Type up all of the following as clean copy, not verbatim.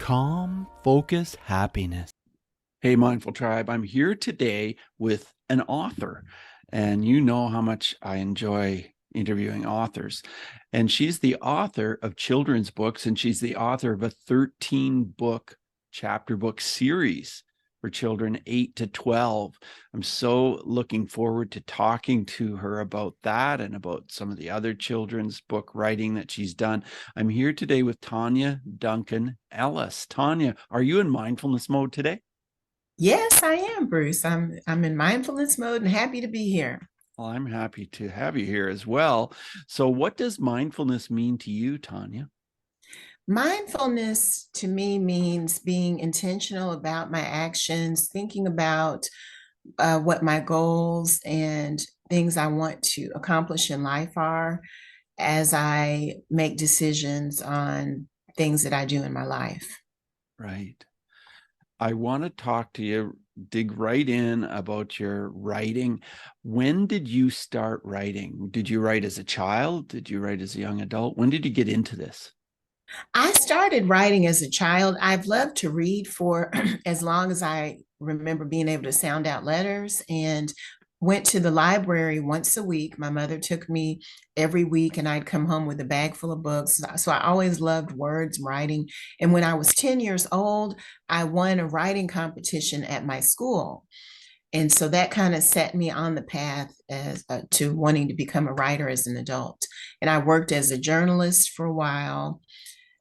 Calm, focus, happiness. Hey, Mindful Tribe, I'm here today with an author, and you know how much I enjoy interviewing authors. And she's the author of children's books, and she's the author of a 13-book chapter book series for children 8 to 12. I'm so looking forward to talking to her about that and about some of the other children's book writing that she's done. I'm here today with Tonya, Duncan, Ellis. Tonya, are you in mindfulness mode today? Yes, I am, Bruce. I'm in mindfulness mode and happy to be here. Well, I'm happy to have you here as well. So what does mindfulness mean to you, Tonya? Mindfulness to me means being intentional about my actions, thinking about what my goals and things I want to accomplish in life are as I make decisions on things that I do in my life. Right. I want to talk to you, dig right in about your writing. When did you start writing? Did you write as a child? Did you write as a young adult? When did you get into this? I started writing as a child. I've loved to read for as long as I remember being able to sound out letters and went to the library once a week. My mother took me every week and I'd come home with a bag full of books. So I always loved words, writing. And when I was 10 years old, I won a writing competition at my school. And so that kind of set me on the path as to wanting to become a writer as an adult. And I worked as a journalist for a while.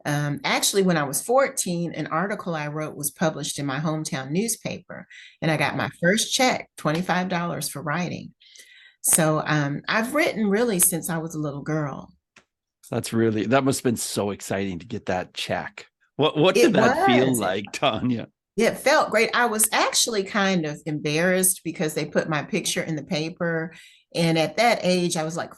Actually, when I was 14, an article I wrote was published in my hometown newspaper, and I got my first check, $25 for writing. So I've written really since I was a little girl. That must have been so exciting to get that check. What did It that feel was. like, Tonya? It felt great. I was actually kind of embarrassed because they put my picture in the paper. And at that age, I was like,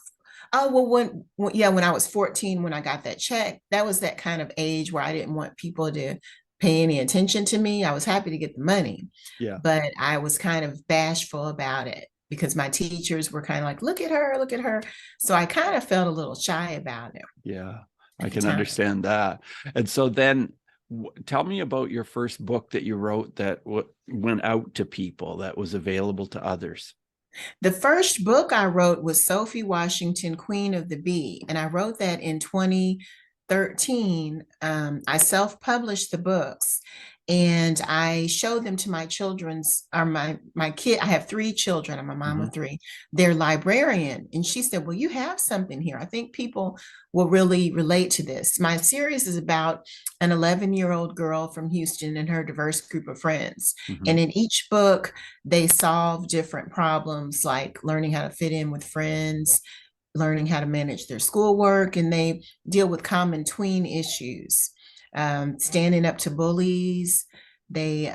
oh, well, when I was 14, when I got that check, that was that kind of age where I didn't want people to pay any attention to me. I was happy to get the money, Yeah, but I was kind of bashful about it because my teachers were kind of like, look at her, look at her. So I kind of felt a little shy about it yeah, I at the can time. understand that. And so then tell me about your first book that you wrote that went out to people, that was available to others. The first book I wrote was Sophie Washington, Queen of the Bee, and I wrote that in 2013. I self-published the books and I showed them to my children's or my kid. I have three children. I'm a mom Mhm. of three. Their librarian, and she said, "Well, you have something here. I think people will really relate to this." My series is about an 11-year-old girl from Houston and her diverse group of friends, Mhm. and in each book they solve different problems like learning how to fit in with friends, learning how to manage their schoolwork, and they deal with common tween issues, standing up to bullies. They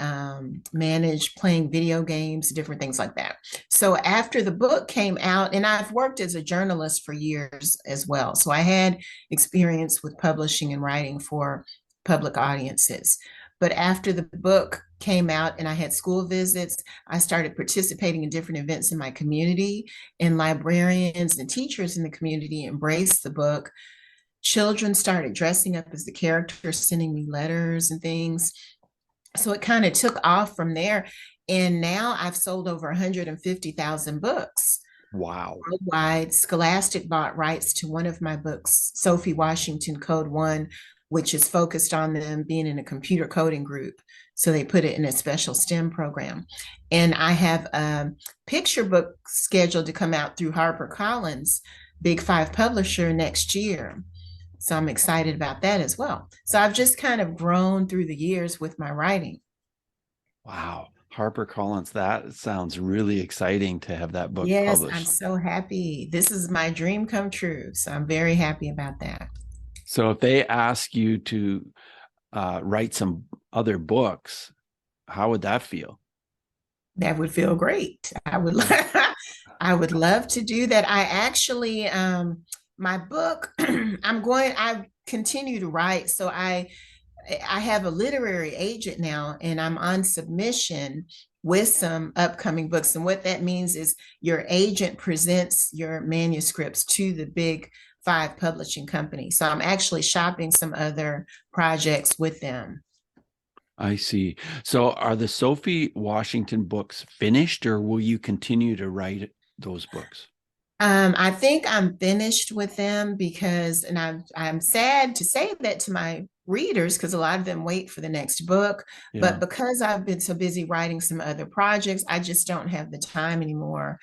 manage playing video games, different things like that. So after the book came out, and I've worked as a journalist for years as well. So I had experience with publishing and writing for public audiences. But after the book came out and I had school visits, I started participating in different events in my community, and librarians and teachers in the community embraced the book. Children started dressing up as the characters, sending me letters and things. So it kind of took off from there. And now I've sold over 150,000 books Wow. worldwide. Scholastic bought rights to one of my books, Sophie Washington Code One, which is focused on them being in a computer coding group. So they put it in a special STEM program. And I have a picture book scheduled to come out through HarperCollins, Big Five publisher, next year. So I'm excited about that as well. So I've just kind of grown through the years with my writing. Wow. HarperCollins, that sounds really exciting to have that book Yes, I'm published. so happy. This is my dream come true. So I'm very happy about that. So if they ask you to write some other books, how would that feel? That would feel great. Yeah. I would love to do that. I actually my book I continue to write, so I have a literary agent now and I'm on submission with some upcoming books. And what that means is your agent presents your manuscripts to the big five publishing companies. So I'm actually shopping some other projects with them. I see. So are the Sophie Washington books finished, or will you continue to write those books? I think I'm finished with them because, and I'm sad to say that to my readers because a lot of them wait for the next book. But Yeah, because I've been so busy writing some other projects, I just don't have the time anymore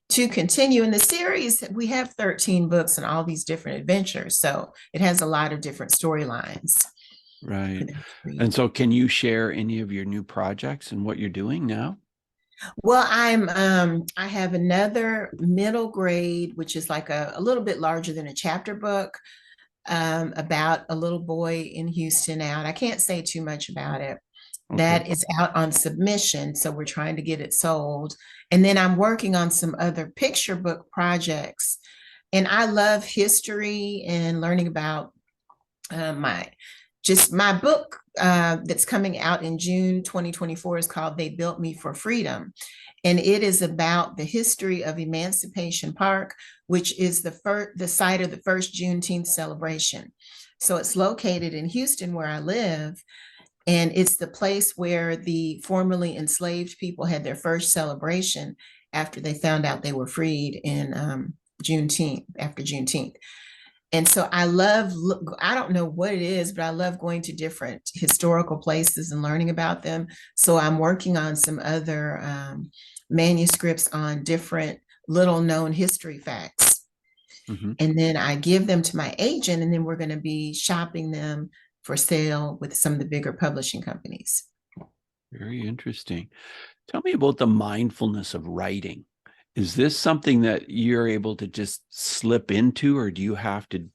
to continue. In the series, we have 13 books and all these different adventures. So it has a lot of different storylines for right. them to And read. so can you share any of your new projects and what you're doing now? Well, I have another middle grade, which is like a little bit larger than a chapter book, about a little boy in Houston out. I can't say too much about it. Okay. That is out on submission. So we're trying to get it sold. And then I'm working on some other picture book projects. And I love history and learning about my just my book that's coming out in June 2024 is called They Built Me for Freedom. And it is about the history of Emancipation Park, which is the site of the first Juneteenth celebration. So it's located in Houston, where I live, and it's the place where the formerly enslaved people had their first celebration after they found out they were freed in Juneteenth, after Juneteenth. And so I don't know what it is, but I love going to different historical places and learning about them. So I'm working on some other manuscripts on different little known history facts. Hmm. And then I give them to my agent, and then we're going to be shopping them for sale with some of the bigger publishing companies. Very interesting. Tell me about the mindfulness of writing. Is this something that you're able to just slip into, or do you have to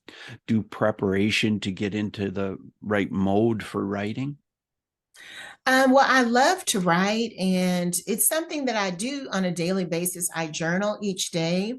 do preparation to get into the right mode for writing? Well, I love to write, and it's something that I do on a daily basis. I journal each day,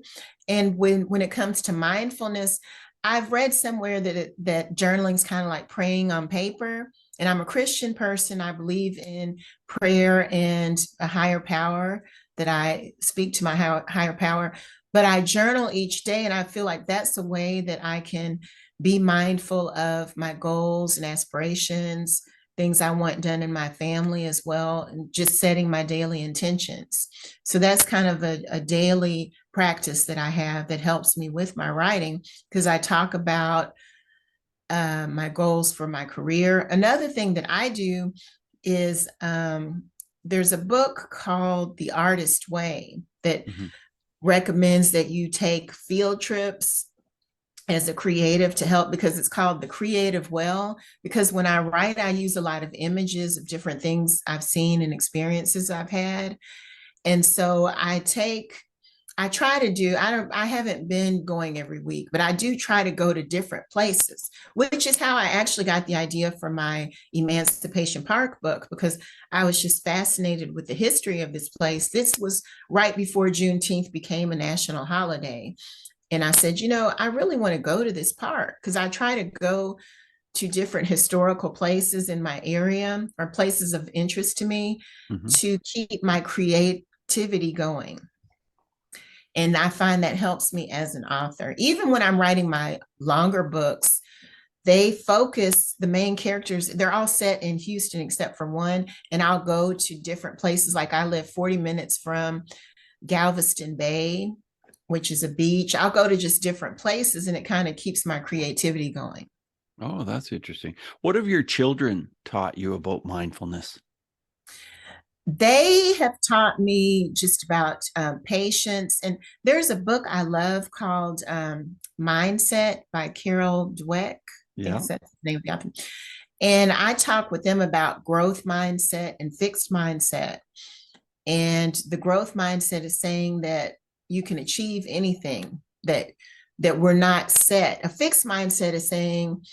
and when it comes to mindfulness, I've read somewhere that journaling is kind of like praying on paper. And I'm a Christian person. I believe in prayer and a higher power, that I speak to my higher power. But I journal each day, and I feel like that's a way that I can be mindful of my goals and aspirations, things I want done in my family as well, and just setting my daily intentions. So that's kind of a daily practice that I have that helps me with my writing, because I talk about my goals for my career. Another thing that I do is there's a book called The Artist Way that Hmm. recommends that you take field trips as a creative to help, because it's called the creative well. Because when I write, I use a lot of images of different things I've seen and experiences I've had. And so I try to do, I haven't been going every week, but I do try to go to different places, which is how I actually got the idea for my Emancipation Park book, because I was just fascinated with the history of this place. This was right before Juneteenth became a national holiday. And I said, I really want to go to this park, because I try to go to different historical places in my area, or places of interest to me, Hmm. to keep my creativity going. And I find that helps me as an author. Even when I'm writing my longer books, they focus the main characters, they're all set in Houston except for one. And I'll go to different places. Like I live 40 minutes from Galveston Bay, which is a beach. I'll go to just different places, and it kind of keeps my creativity going. Oh, that's interesting. What have your children taught you about mindfulness? They have taught me just about patience. And there's a book I love called Mindset by Carol Dweck. I think Yeah. that's the name of the author. And I talk with them about growth mindset and fixed mindset. And the growth mindset is saying that you can achieve anything, that we're not set. A fixed mindset is saying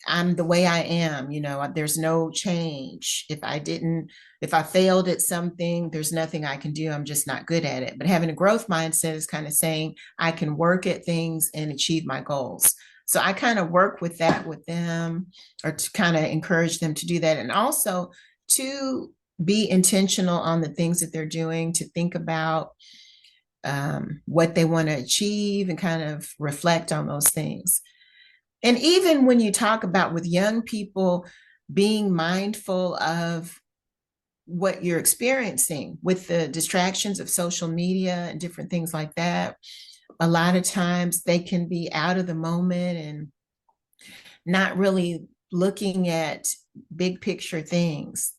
I'm the way I am, there's no change. If I failed at something, there's nothing I can do. I'm just not good at it. But having a growth mindset is kind of saying I can work at things and achieve my goals. So I kind of work with that with them, or to kind of encourage them to do that. And also to be intentional on the things that they're doing, to think about what they want to achieve and kind of reflect on those things. And even when you talk about with young people, being mindful of what you're experiencing with the distractions of social media and different things like that. A lot of times they can be out of the moment and not really looking at big picture things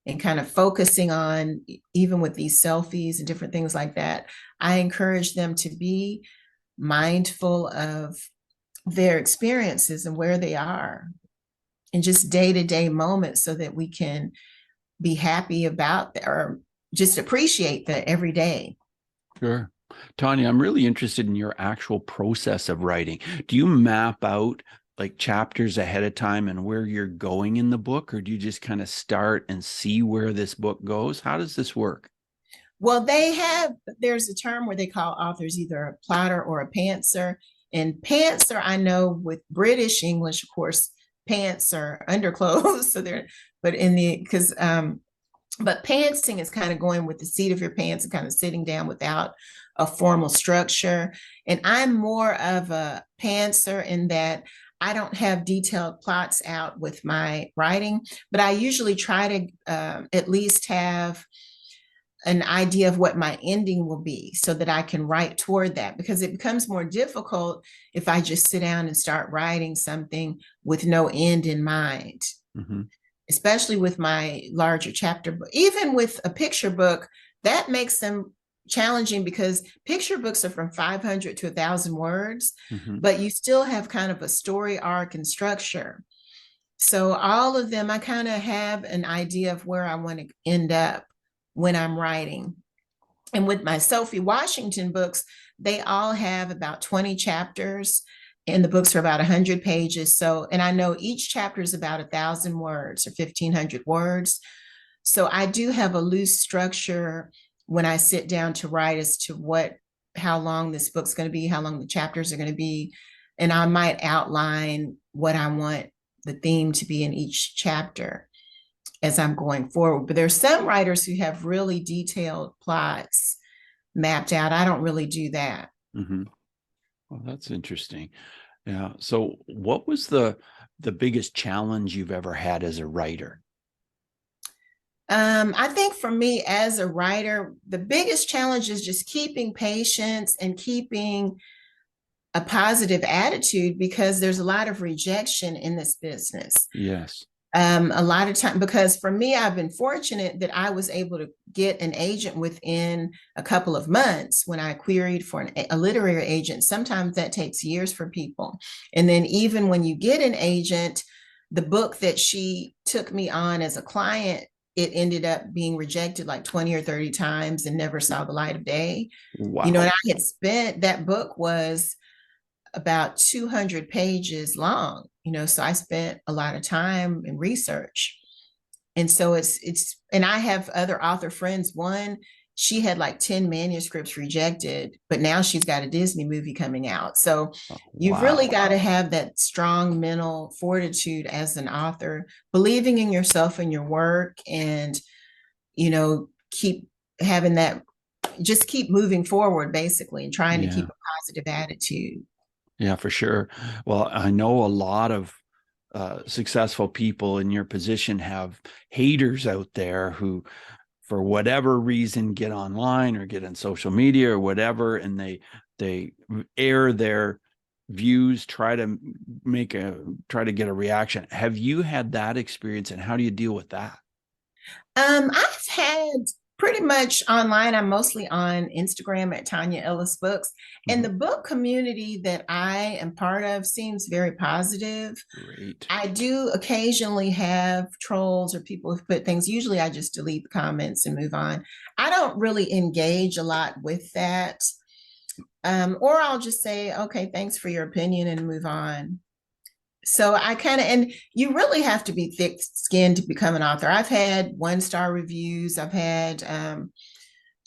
and kind of focusing on, even with these selfies and different things like that. I encourage them to be mindful of their experiences and where they are in just day-to-day moments so that we can be happy about or just appreciate the everyday. Sure. Tonya, I'm really interested in your actual process of writing. Do you map out like chapters ahead of time and where you're going in the book, or do you just kind of start and see where this book goes? How does this work? Well, there's a term where they call authors either a plotter or a pantser. And pantser, I know with British English, of course, pants are underclothes. So they're, but in the, because, but pantsing is kind of going with the seat of your pants and kind of sitting down without a formal structure. And I'm more of a pantser in that I don't have detailed plots out with my writing, but I usually try to at least have an idea of what my ending will be so that I can write toward that, because it becomes more difficult if I just sit down and start writing something with no end in mind. Mm-hmm. Especially with my larger chapter book. Even with a picture book, that makes them challenging because picture books are from 500 to 1,000 words, mm-hmm. but you still have kind of a story arc and structure. So all of them, I kind of have an idea of where I want to end up when I'm writing. And with my Sophie Washington books, they all have about 20 chapters and the books are about 100 pages. So, and I know each chapter is about 1,000 words or 1,500 words. So I do have a loose structure when I sit down to write as to how long this book's going to be, how long the chapters are going to be. And I might outline what I want the theme to be in each chapter as I'm going forward. But there's some writers who have really detailed plots mapped out. I don't really do that. Mm-hmm. Well, that's interesting. Yeah. So what was the biggest challenge you've ever had as a writer? I think for me as a writer, the biggest challenge is just keeping patience and keeping a positive attitude, because there's a lot of rejection in this business. Yes. A lot of time, because for me, I've been fortunate that I was able to get an agent within a couple of months when I queried for a literary agent. Sometimes that takes years for people. And then even when you get an agent, the book that she took me on as a client, it ended up being rejected like 20 or 30 times and never saw the light of day. Wow. And I had spent, that book was about 200 pages long, so I spent a lot of time and research. And so and I have other author friends. One, she had like 10 manuscripts rejected, but now she's got a Disney movie coming out. So you've really got to have that strong mental fortitude as an author, believing in yourself and your work, and, keep having that, just keep moving forward basically, and trying to keep a positive attitude. Yeah, for sure. Well, I know a lot of successful people in your position have haters out there who, for whatever reason, get online or get on social media or whatever, and they air their views, try to get a reaction. Have you had that experience, and how do you deal with that? I've had pretty much online. I'm mostly on Instagram at Tonya Ellis Books. And the book community that I am part of seems very positive. Great. I do occasionally have trolls or people who put things. Usually I just delete the comments and move on. I don't really engage a lot with that. Or I'll just say, okay, thanks for your opinion, and move on. So I kind of, and you really have to be thick skinned to become an author. I've had 1-star reviews. I've had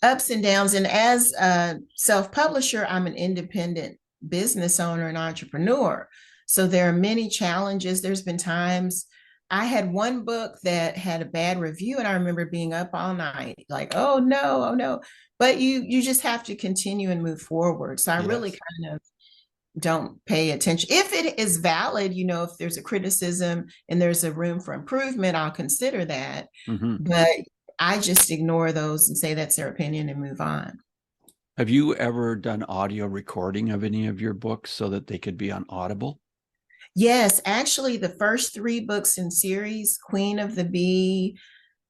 ups and downs. And as a self-publisher, I'm an independent business owner and entrepreneur. So there are many challenges. There's been times I had one book that had a bad review, and I remember being up all night, like, oh no. But you just have to continue and move forward. So I really kind of don't pay attention. If it is valid, if there's a criticism and there's a room for improvement, I'll consider that. Hmm. But I just ignore those and say that's their opinion and move on. Have you ever done audio recording of any of your books so that they could be on Audible? Yes, actually, the first three books in series, Queen of the Bee,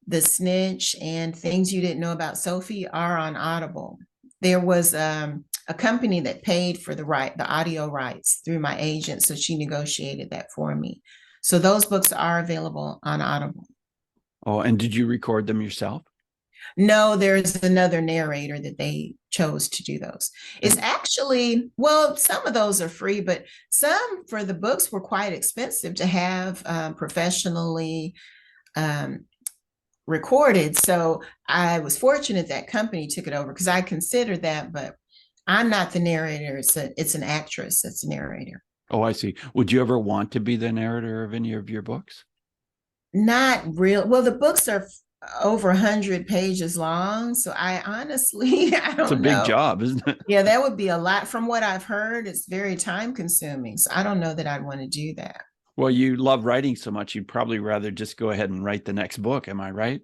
The Snitch, and Things You Didn't Know About Sophie, are on Audible. There was a company that paid for the audio rights through my agent, so she negotiated that for me. So those books are available on Audible. Oh, and did you record them yourself? No, there's another narrator that they chose to do those. It's And actually, well, some of those are free, but some for the books were quite expensive to have professionally um, recorded. So I was fortunate that company took it over because I considered that, but I'm not the narrator. It's an actress that's the narrator. oh, I see. Would you ever want to be the narrator of any of your books? Not real. Well, the books are over 100 pages long. So I honestly, I It's a don't big know. job, isn't it? Yeah, that would be a lot. From what I've heard, it's very time consuming. So I don't know that I'd want to do that. Well, you love writing so much, you'd probably rather just go ahead and write the next book. Am I right?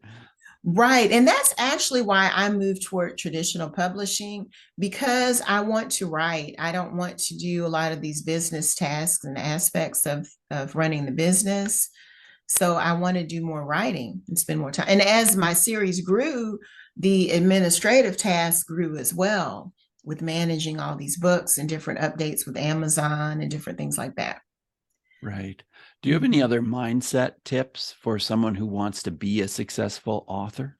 Right. And that's actually why I moved toward traditional publishing because I want to write. I don't want to do a lot of these business tasks and aspects of running the business. So I want to do more writing and spend more time. And as my series grew, the administrative tasks grew as well with managing all these books and different updates with Amazon and different things like that. Right. Do you have any Mhm. other mindset tips for someone who wants to be a successful author?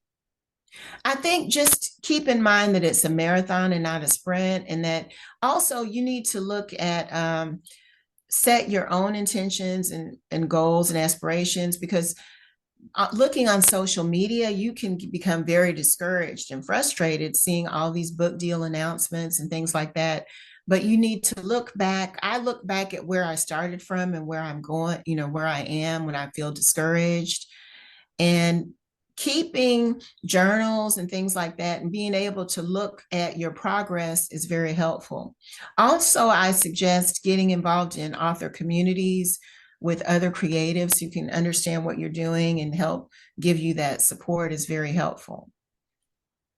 I think just keep in mind that it's a marathon and not a sprint, and that also you need to look at set your own intentions and goals and aspirations because looking on social media, you can become very discouraged and frustrated seeing all these book deal announcements and things like that. But you need to look back. I look back at where I started from and where I'm going, where I am when I feel discouraged. And keeping journals and things like that and being able to look at your progress is very helpful. Also, I suggest getting involved in author communities with other creatives who can understand what you're doing and help give you that support is very helpful.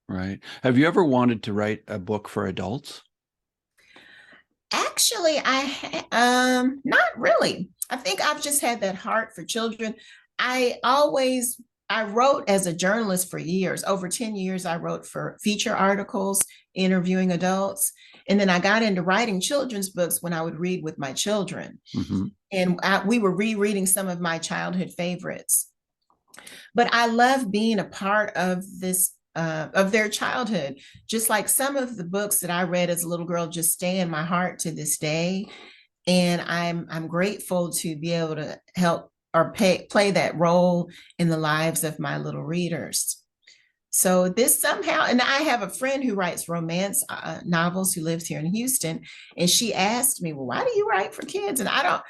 Right. Have you ever wanted to write a book for adults? Actually, not really. I think I've just had that heart for children. I wrote as a journalist for years. Over 10 years, I wrote for feature articles interviewing adults. And then I got into writing children's books when I would read with my children. Hmm. And we were rereading some of my childhood favorites. But I love being a part of this of their childhood. Just like some of the books that I read as a little girl just stay in my heart to this day. And I'm grateful to be able to help or play that role in the lives of my little readers. So this somehow, and I have a friend who writes romance novels who lives here in Houston, and she asked me, "Well, why do you write for kids?" And I don't.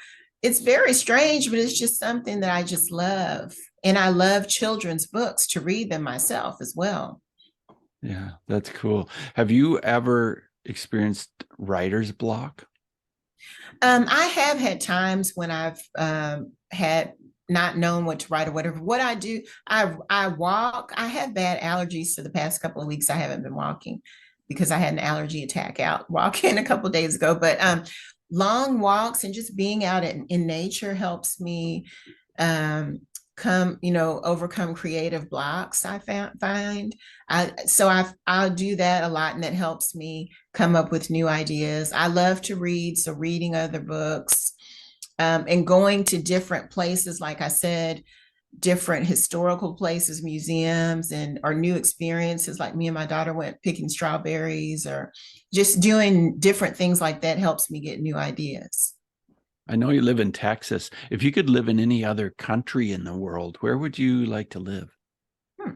It's very strange, but it's just something that I just love, and I love children's books to read them myself as well. Yeah, that's cool. Have you ever experienced writer's block? I have had times when I've had not known what to write or whatever. What I do, I walk. I have bad allergies, so the past couple of weeks I haven't been walking because I had an allergy attack out walking a couple of days ago. But long walks and just being out in nature helps me um, overcome creative blocks. Find I'll do that a lot, and that helps me come up with new ideas. I love to read, so reading other books and going to different places, like I said, different historical places, museums, and or new experiences. Like me and my daughter went picking strawberries, or just doing different things like that helps me get new ideas. I know you live in Texas. If you could live in any other country in the world, where would you like to live? Hmm.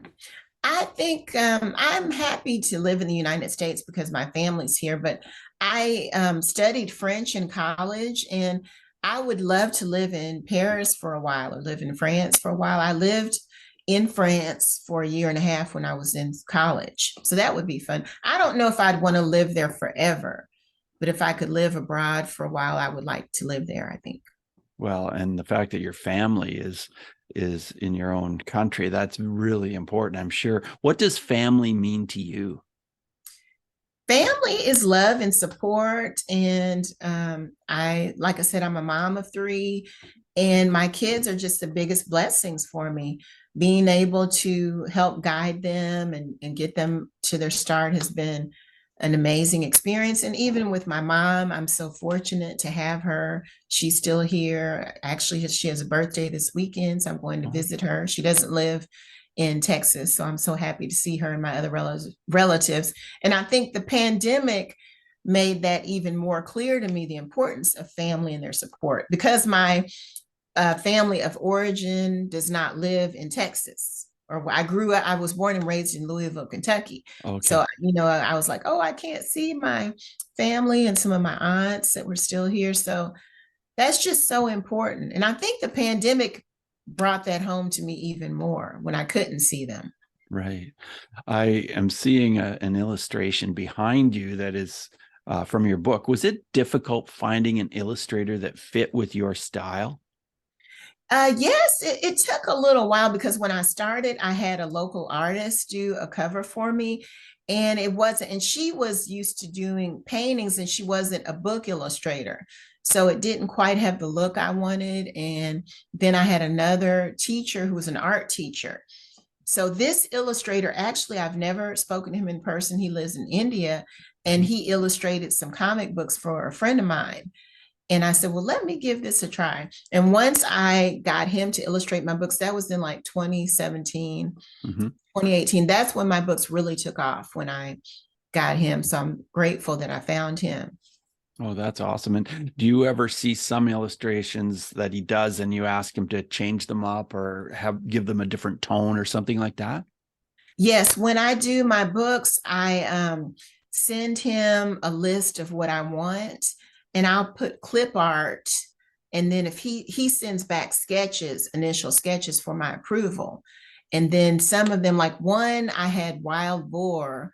I think I'm happy to live in the United States because my family's here, but I studied French in college and I would love to live in Paris for a while or live in France for a while. I lived in France for a year and a half when I was in college. So that would be fun. I don't know if I'd want to live there forever, But if I could live abroad for a while, I would like to live there, I think. Well, and the fact that your family is in your own country, that's really important, I'm sure. What does family mean to you? Family is love and support. And like I said, I'm a mom of three, and my kids are just the biggest blessings for me. Being able to help guide them and get them to their start has been an amazing experience. And even with my mom, I'm so fortunate to have her. She's still here. Actually, she has a birthday this weekend, so I'm going to Oh, visit her. She doesn't live in Texas, so I'm so happy to see her and my other relatives. And I think the pandemic made that even more clear to me, the importance of family and their support, because my family of origin does not live in Texas. Or I was born and raised in Louisville, Kentucky. okay. So, I was like, oh, I can't see my family and some of my aunts that were still here. So that's just so important. And I think the pandemic brought that home to me even more when I couldn't see them. Right. I am seeing an illustration behind you that is from your book. Was it difficult finding an illustrator that fit with your style? Yes, it took a little while because when I started, I had a local artist do a cover for me, and it wasn't, and she was used to doing paintings and she wasn't a book illustrator. So it didn't quite have the look I wanted. And then I had another teacher who was an art teacher. So this illustrator, actually, I've never spoken to him in person. He lives in India, and Mhm. he illustrated some comic books for a friend of mine. And I said, well, let me give this a try. And once I got him to illustrate my books, that was in like 2017, Mhm. 2018. That's when my books really took off, when I got him. So I'm grateful that I found him. Oh, that's awesome. And do you ever see some illustrations that he does and you ask him to change them up or give them a different tone or something like that? Yes, when I do my books, I send him a list of what I want, and I'll put clip art. And then if he sends back sketches, initial sketches for my approval. And then some of them, like one, I had wild boar,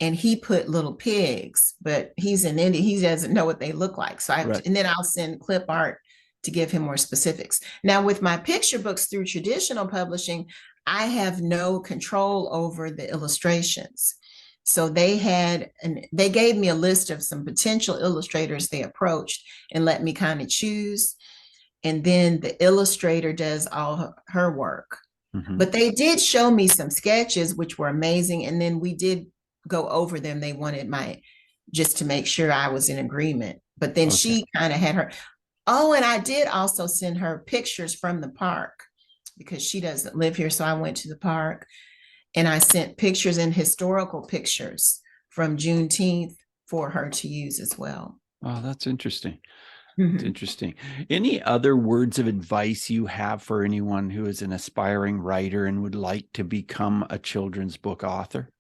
and he put little pigs, but he's in India. He doesn't know what they look like. Right. And then I'll send clip art to give him more specifics. Now, with my picture books through traditional publishing, I have no control over the illustrations. So they gave me a list of some potential illustrators they approached and let me kind of choose. And then the illustrator does all her work. Mhm. But they did show me some sketches, which were amazing. And then we did go over them. They wanted my, just to make sure I was in agreement. But then Okay. she kind of had her, oh, and I did also send her pictures from the park because she doesn't live here. So I went to the park and I sent pictures and historical pictures from Juneteenth for her to use as well. Oh, that's interesting. It's Mhm. interesting. Any other words of advice you have for anyone who is an aspiring writer and would like to become a children's book author?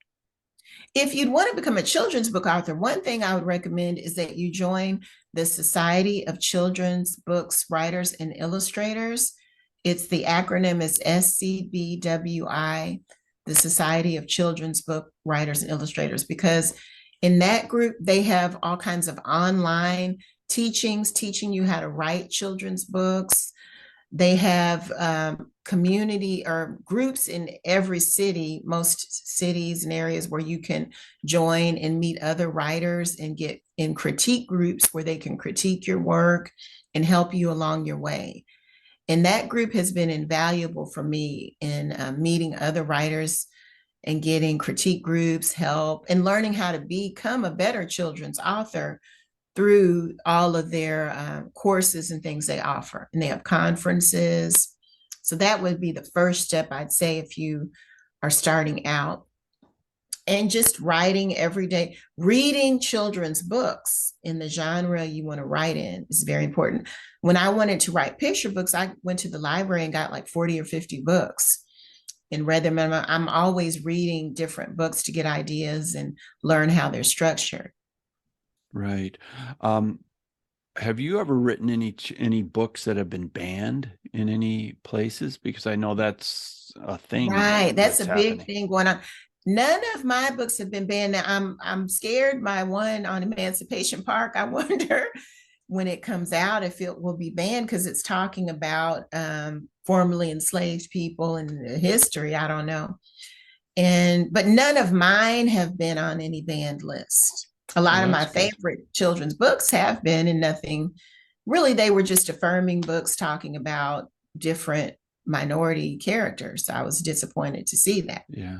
If you'd want to become a children's book author, one thing I would recommend is that you join the Society of Children's Books Writers and Illustrators. It's the acronym is SCBWI, the Society of Children's Book Writers and Illustrators, because in that group, they have all kinds of online teachings, teaching you how to write children's books. They have community or groups in every city, most cities and areas where you can join and meet other writers and get in critique groups where they can critique your work and help you along your way. And that group has been invaluable for me in meeting other writers and getting critique groups help and learning how to become a better children's author through all of their courses and things they offer. And they have conferences. So that would be the first step, I'd say, if you are starting out. And just writing every day, reading children's books in the genre you want to write in is very important. When I wanted to write picture books, I went to the library and got like 40 or 50 books and read them. And I'm always reading different books to get ideas and learn how they're structured. Right. Um, have you ever written any books that have been banned in any places? Because I know that's a thing Right. That's that's a big happening. thing going on. None of my books have been banned. Now I'm scared. My one on Emancipation Park, I wonder when it comes out if it will be banned because it's talking about formerly enslaved people and the history. I don't know. But none of mine have been on any banned list. A Well, lot of my that's good. favorite children's books have been, and nothing really. They were just affirming books talking about different minority characters. So I was disappointed to see that. Yeah.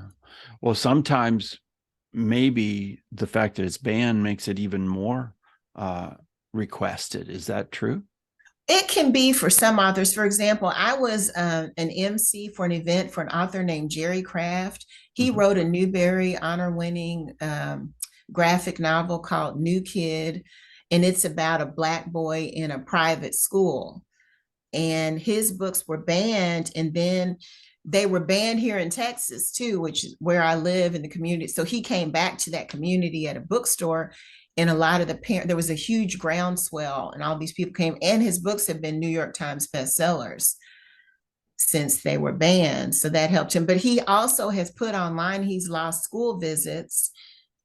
Well, sometimes maybe the fact that it's banned makes it even more uh, requested. Is that true? It can be for some authors. For example, I was an MC for an event for an author named Jerry Craft. He Hmm. wrote a Newbery honor winning graphic novel called New Kid, and it's about a Black boy in a private school. And his books were banned, and then they were banned here in Texas too, which is where I live in the community. So he came back to that community at a bookstore, and a lot of the parents, there was a huge groundswell, and all these people came, and his books have been New York Times bestsellers since they were banned. So that helped him. But he also has put online, he's lost school visits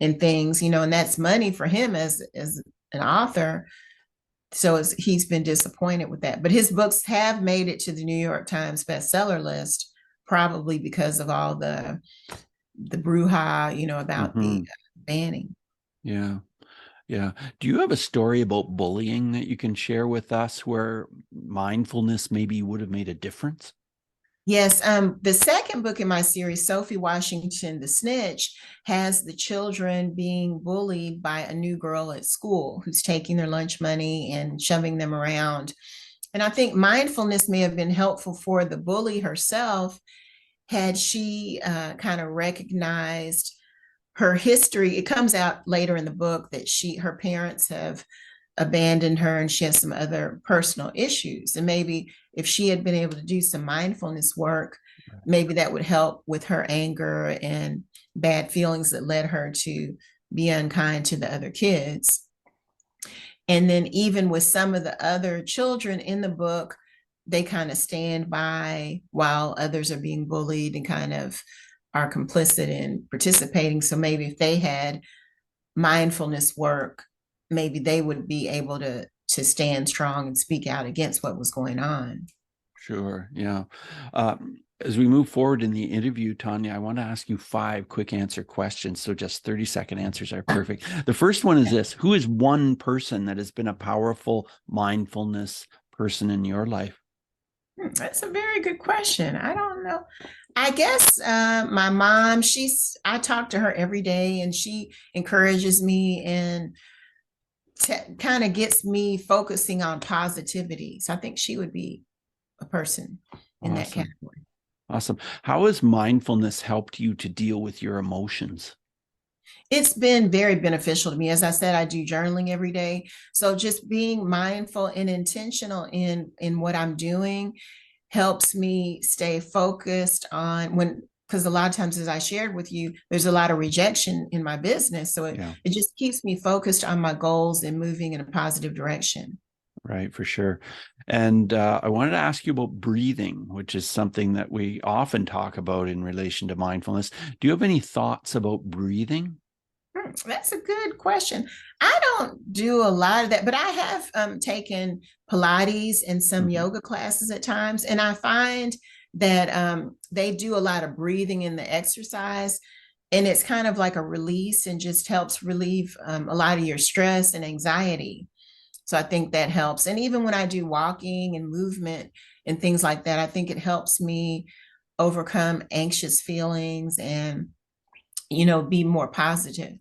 and things, and that's money for him as an author. So he's been disappointed with that. But his books have made it to the New York Times bestseller list, probably because of all the brouhaha, about the Hmm. banning. Yeah. Yeah. Do you have a story about bullying that you can share with us where mindfulness maybe would have made a difference? Yes, the second book in my series, Sophie Washington, the Snitch, has the children being bullied by a new girl at school who's taking their lunch money and shoving them around. And I think mindfulness may have been helpful for the bully herself had she kind of recognized her history. It comes out later in the book that her parents have abandoned her and she has some other personal issues. And maybe if she had been able to do some mindfulness work, maybe that would help with her anger and bad feelings that led her to be unkind to the other kids. And then even with some of the other children in the book, they kind of stand by while others are being bullied and kind of are complicit in participating. So maybe if they had mindfulness work, maybe they would be able to stand strong and speak out against what was going on. Sure. Yeah. As we move forward in the interview, Tonya, I want to ask you 5 quick answer questions. So just 30-second answers are perfect. The first one is this: who is one person that has been a powerful mindfulness person in your life? That's a very good question. I don't know. I guess my mom, I talk to her every day and she encourages me and kind of gets me focusing on positivity. So I think she would be a person in that Awesome. category. Awesome. How has mindfulness helped you to deal with your emotions? It's been very beneficial to me. As I said, I do journaling every day. So just being mindful and intentional in what I'm doing helps me stay focused on because a lot of times, as I shared with you, there's a lot of rejection in my business. So Yeah. it just keeps me focused on my goals and moving in a positive direction. Right, for sure. And I wanted to ask you about breathing, which is something that we often talk about in relation to mindfulness. Do you have any thoughts about breathing? That's a good question. I don't do a lot of that, but I have taken Pilates and some Mhm. yoga classes at times, and I find that they do a lot of breathing in the exercise, and it's kind of like a release and just helps relieve a lot of your stress and anxiety. So I think that helps. And even when I do walking and movement and things like that, I think it helps me overcome anxious feelings and be more positive.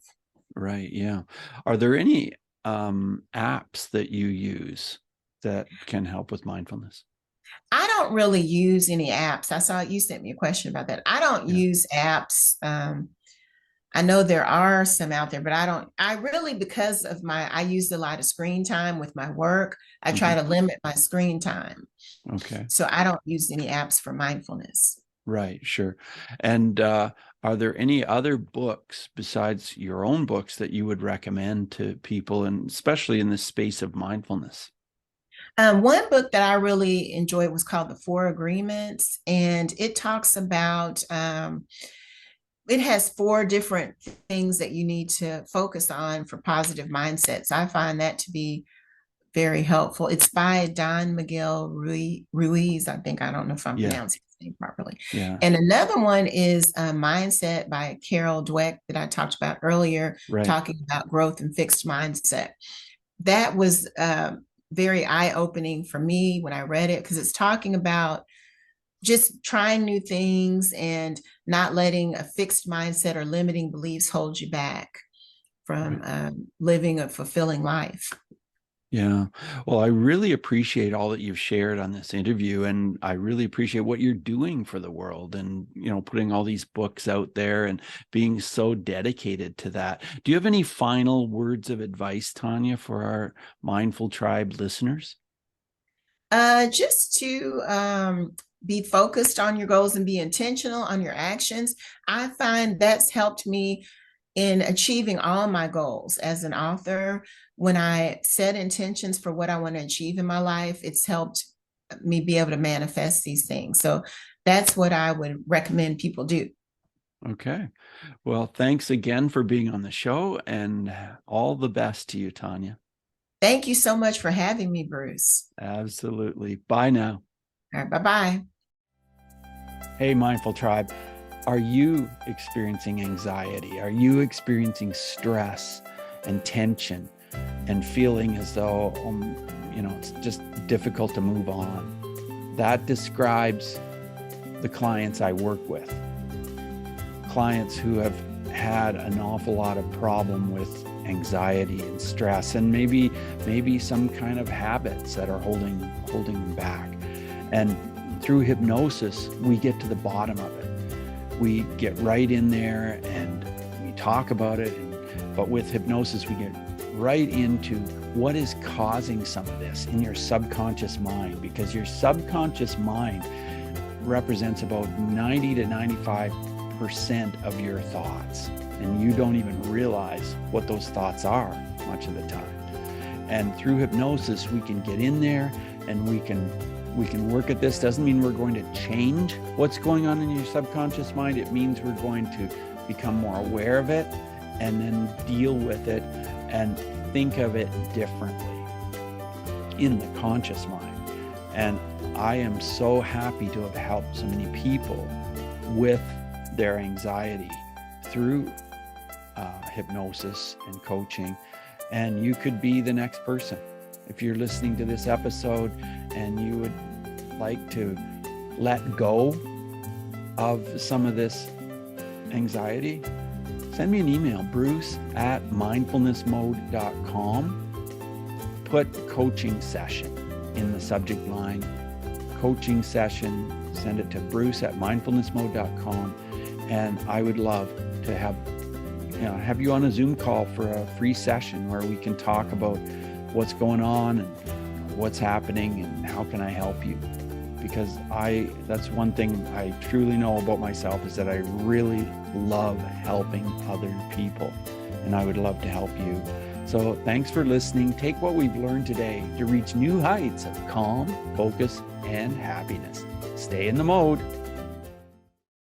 Right, yeah. Are there any apps that you use that can help with mindfulness? I don't really use any apps. I saw you sent me a question about that. I don't Yeah. use apps. I know there are some out there, but I don't. I really, because of I use a lot of screen time with my work. I try Mhm. to limit my screen time. Okay. So I don't use any apps for mindfulness. Right, sure. And are there any other books besides your own books that you would recommend to people, and especially in the space of mindfulness? One book that I really enjoyed was called The Four Agreements, and it talks about It has 4 different things that you need to focus on for positive mindsets. I find that to be very helpful. It's by Don Miguel Ruiz. I think, I don't know if I'm Yeah. pronouncing his name properly. Yeah. And another one is Mindset by Carol Dweck that I talked about earlier, Right. talking about growth and fixed mindset. That was very eye-opening for me when I read it, because it's talking about just trying new things and not letting a fixed mindset or limiting beliefs hold you back from Right. living a fulfilling life. Yeah. Well, I really appreciate all that you've shared on this interview, and I really appreciate what you're doing for the world and, putting all these books out there and being so dedicated to that. Do you have any final words of advice, Tonya, for our Mindful Tribe listeners? Just to be focused on your goals and be intentional on your actions. I find that's helped me in achieving all my goals as an author. When I set intentions for what I want to achieve in my life, it's helped me be able to manifest these things. So that's what I would recommend people do. Okay. Well, thanks again for being on the show, and all the best to you, Tonya. Thank you so much for having me, Bruce. Absolutely. Bye now. All right, bye-bye. Hey, Mindful Tribe. Are you experiencing anxiety? Are you experiencing stress and tension and feeling as though, it's just difficult to move on? That describes the clients I work with. Clients who have had an awful lot of problem with anxiety and stress, and maybe some kind of habits that are holding them back. And through hypnosis, we get to the bottom of it. We get right in there and we talk about it. But with hypnosis, we get right into what is causing some of this in your subconscious mind, because your subconscious mind represents about 90 to 95% of your thoughts. And you don't even realize what those thoughts are much of the time. And through hypnosis, we can get in there and we can work at this. Doesn't mean we're going to change what's going on in your subconscious mind. It means we're going to become more aware of it and then deal with it and think of it differently in the conscious mind. And I am so happy to have helped so many people with their anxiety through hypnosis and coaching. And you could be the next person. If you're listening to this episode and you would like to let go of some of this anxiety, send me an email, bruce@mindfulnessmode.com. Put coaching session in the subject line. Coaching session, send it to bruce@mindfulnessmode.com. And I would love to have you on a Zoom call for a free session where we can talk about what's going on and what's happening and how can I help you. Because that's one thing I truly know about myself, is that I really love helping other people, and I would love to help you. So thanks for listening. Take what we've learned today to reach new heights of calm, focus, and happiness. Stay in the mode.